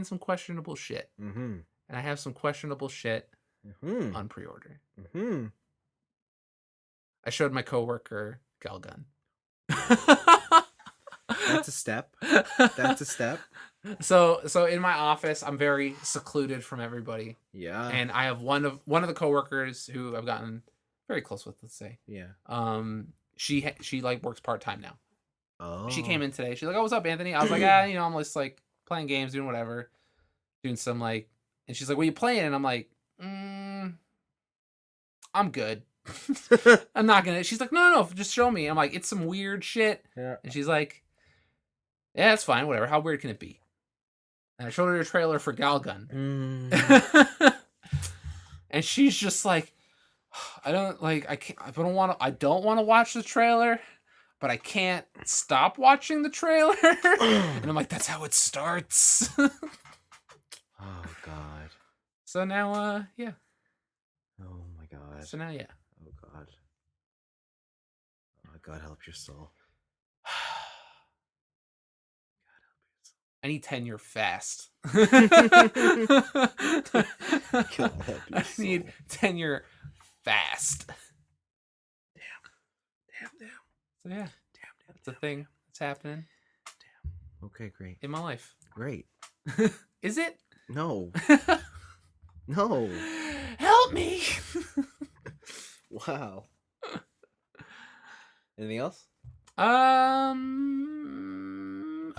some questionable shit. Mm-hmm. And I have some questionable shit on pre-order. Mm-hmm. I showed my coworker Galgun. That's a step. That's a step. So in my office, I'm very secluded from everybody. Yeah. And I have one of the coworkers who I've gotten very close with, let's say. Yeah. She like works part-time now. Oh. She came in today. She's like, "Oh, what's up, Anthony?" I was like, I'm just like playing games, doing whatever, doing some like." And she's like, "What are you playing?" And I'm like, "I'm good. I'm not gonna." She's like, "No, just show me." I'm like, "It's some weird shit." Yeah. And she's like, "Yeah, it's fine. Whatever. How weird can it be?" And I showed her a trailer for Galgun, and she's just like, "I don't want to watch the trailer." But I can't stop watching the trailer. And I'm like, that's how it starts. Oh, God. So now, yeah. Oh, my God. So now, yeah. Oh, God. Oh, God help your soul. I need 10-year fast. God help your I need soul. 10-year fast. Damn. So yeah, it's a thing that's happening. Damn. Okay, great. In my life. Great. Is it? No. No. Help me. Wow. Anything else?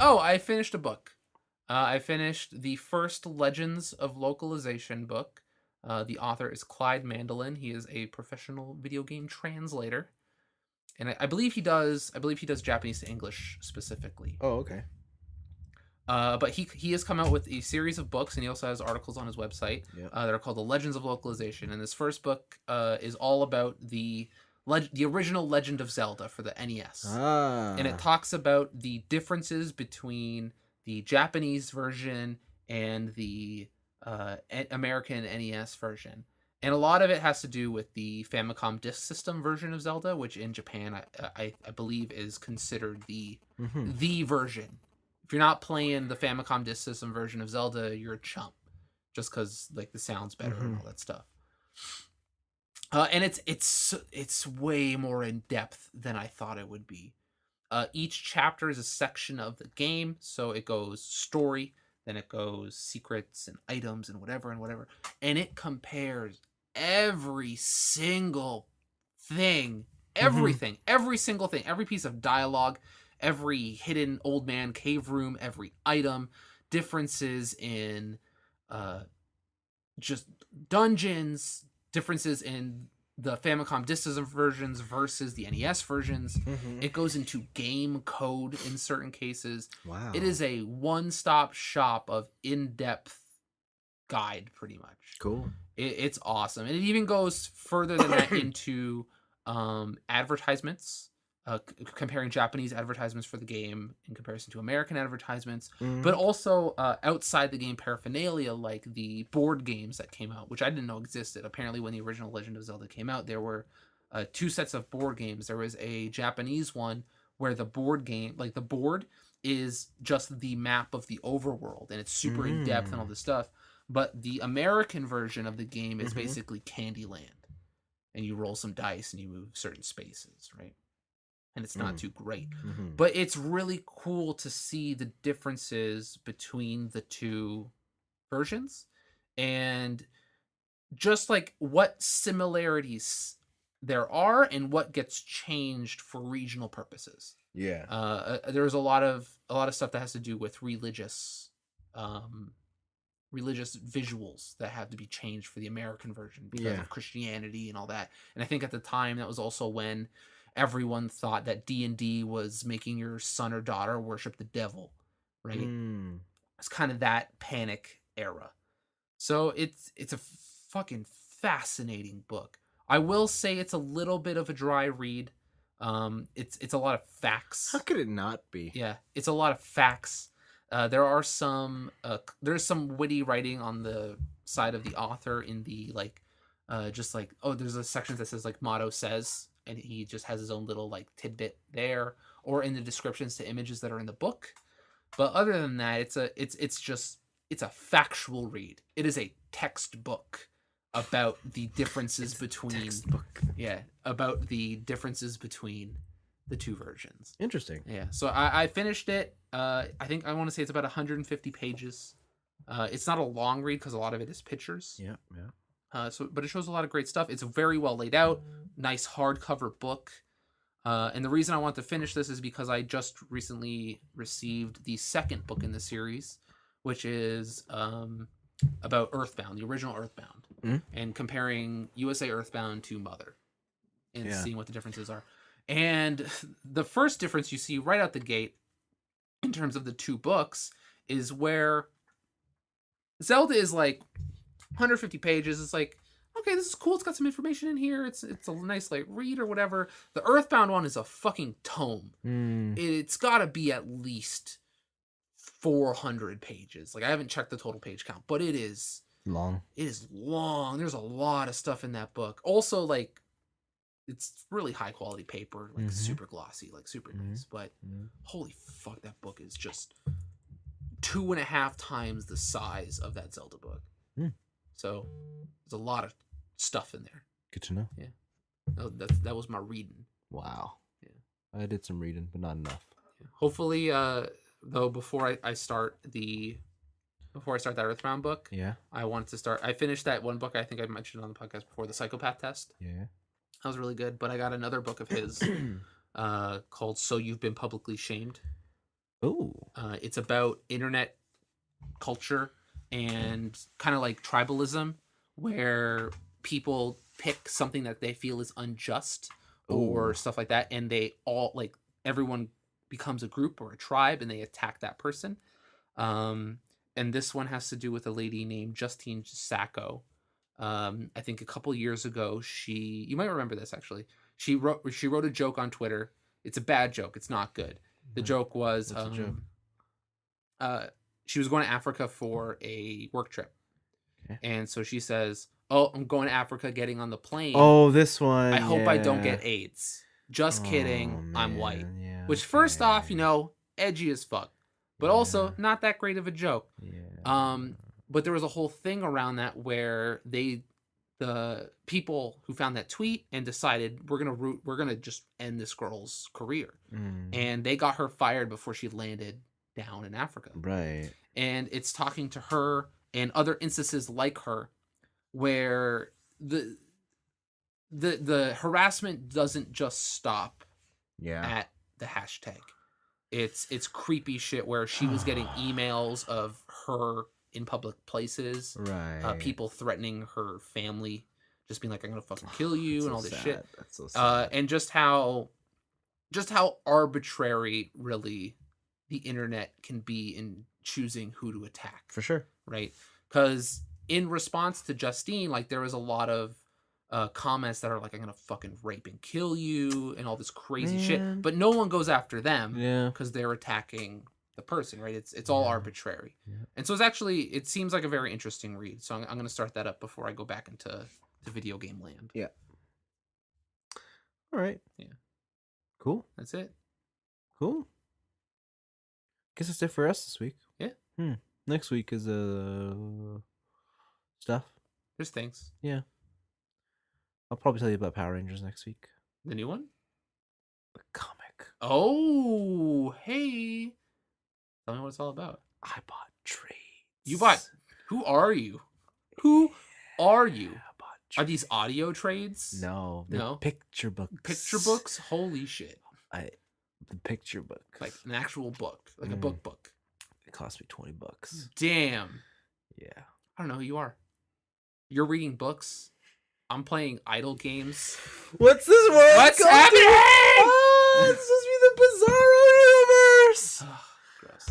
Oh, I finished a book. I finished the first Legends of Localization book. The author is Clyde Mandolin. He is a professional video game translator, and I believe he does. I believe he does Japanese to English specifically. Oh, okay. But he has come out with a series of books, and he also has articles on his website Yep. that are called The Legends of Localization. And this first book is all about the original Legend of Zelda for the NES. And it talks about the differences between the Japanese version and the American NES version. And a lot of it has to do with the Famicom Disk System version of Zelda, which in Japan I believe is considered the version. If you're not playing the Famicom Disk System version of Zelda, you're a chump, just because like the sound's better and all that stuff. And it's way more in depth than I thought it would be. Each chapter is a section of the game, so it goes story, then it goes secrets and items and whatever, and it compares every single thing, everything, every single thing, every piece of dialogue, every hidden old man cave room, every item, differences in just dungeons, differences in the Famicom Disk System versions versus the NES versions. It goes into game code in certain cases. Wow. It is a one-stop shop of in-depth guide, pretty much. Cool. It's awesome. And it even goes further than that into advertisements, comparing Japanese advertisements for the game in comparison to American advertisements, but also outside the game paraphernalia, like the board games that came out, which I didn't know existed. Apparently, when the original Legend of Zelda came out, there were 2 sets of board games. There was a Japanese one where the board game, like the board, is just the map of the overworld, and it's super in depth and all this stuff. But the American version of the game is basically Candyland, and you roll some dice and you move certain spaces, right? And it's not too great. But it's really cool to see the differences between the 2 versions and just like what similarities there are and what gets changed for regional purposes. Yeah. There's a lot of stuff that has to do with religious visuals that have to be changed for the American version because of Christianity and all that. And I think at the time that was also when everyone thought that D&D was making your son or daughter worship the devil, right? It's kind of that panic era. So it's a fucking fascinating book. I will say it's a little bit of a dry read. It's a lot of facts. How could it not be? Yeah, it's a lot of facts. There's some witty writing on the side of the author in the there's a section that says like motto says, and he just has his own little like tidbit there, or in the descriptions to images that are in the book. But other than that, it's a factual read. It is a textbook about the differences between about the differences between the 2 versions. Interesting. Yeah. So I finished it. I think I want to say it's about 150 pages. It's not a long read because a lot of it is pictures. Yeah. But it shows a lot of great stuff. It's very well laid out, nice hardcover book. And the reason I want to finish this is because I just recently received the second book in the series, which is about Earthbound, the original Earthbound, and comparing USA Earthbound to Mother, and seeing what the differences are. And the first difference you see right out the gate in terms of the 2 books is where Zelda is like 150 pages. It's like, okay, this is cool. It's got some information in here. It's a nice like read or whatever. The Earthbound one is a fucking tome. It's got to be at least 400 pages. Like I haven't checked the total page count, but it is long. It is long. There's a lot of stuff in that book. Also, like it's really high quality paper, like super glossy, like super nice. But holy fuck, that book is just 2.5 times the size of that Zelda book. So there's a lot of stuff in there. Good to know. Yeah. That was my reading. Wow. Yeah. I did some reading, but not enough. Yeah. Hopefully, though, before I start that Earthbound book, I wanted to start. I finished that one book I think I mentioned on the podcast before, the Psychopath Test. Yeah. That was really good, but I got another book of his called "So You've Been Publicly Shamed." Ooh. It's about internet culture and kind of like tribalism, where people pick something that they feel is unjust or Ooh. stuff like that, and they all like everyone becomes a group or a tribe and they attack that person. And this one has to do with a lady named Justine Sacco. I think a couple years ago, you might remember this actually. She wrote a joke on Twitter. It's a bad joke. It's not good. The joke was What's the joke? She was going to Africa for a work trip. Okay. And so she says, "Oh, I'm going to Africa, getting on the plane. Oh, this one. I hope I don't yeah. get AIDS. Just kidding. I'm white." Man, yeah, Which, first off, okay. edgy as fuck, but Yeah. also not that great of a joke. Yeah. But there was a whole thing around that where the people who found that tweet and decided we're gonna just end this girl's career, and they got her fired before she landed down in Africa. Right. And it's talking to her and other instances like her where the harassment doesn't just stop Yeah. at the hashtag. It's creepy shit where she was getting emails of her in public places, Right. people threatening her family, just being like, "I'm gonna fucking kill you," and all this shit. That's so sad. And just how arbitrary really the internet can be in choosing who to attack. For sure. Right? Because in response to Justine, like there was a lot of comments that are like, "I'm gonna fucking rape and kill you," and all this crazy shit. But no one goes after them because they're attacking the person, right? It's all arbitrary. Yeah. And so it seems like a very interesting read. So I'm gonna start that up before I go back into video game land. Yeah. All right. Yeah. Cool. That's it. Cool. Guess that's it for us this week. Yeah. Next week is stuff. There's things. Yeah. I'll probably tell you about Power Rangers next week. The new one? The comic. Oh, hey. Tell me what it's all about. I bought trades. You bought. Who are you? Who are you? I bought Are these audio trades? No. No. Picture books. Picture books? Holy shit. The picture book. Like an actual book. Like a book. It cost me $20. Damn. Yeah. I don't know who you are. You're reading books. I'm playing idle games. What's this world? What's happening? Oh, it's supposed to be the Bizarro universe. Gross.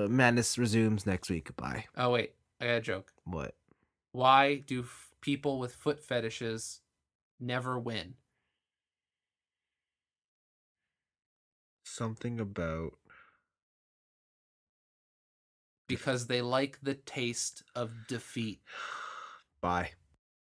Madness resumes next week. Bye. Oh, wait. I got a joke. What? Why do people with foot fetishes never win? Something about... Because they like the taste of defeat. Bye.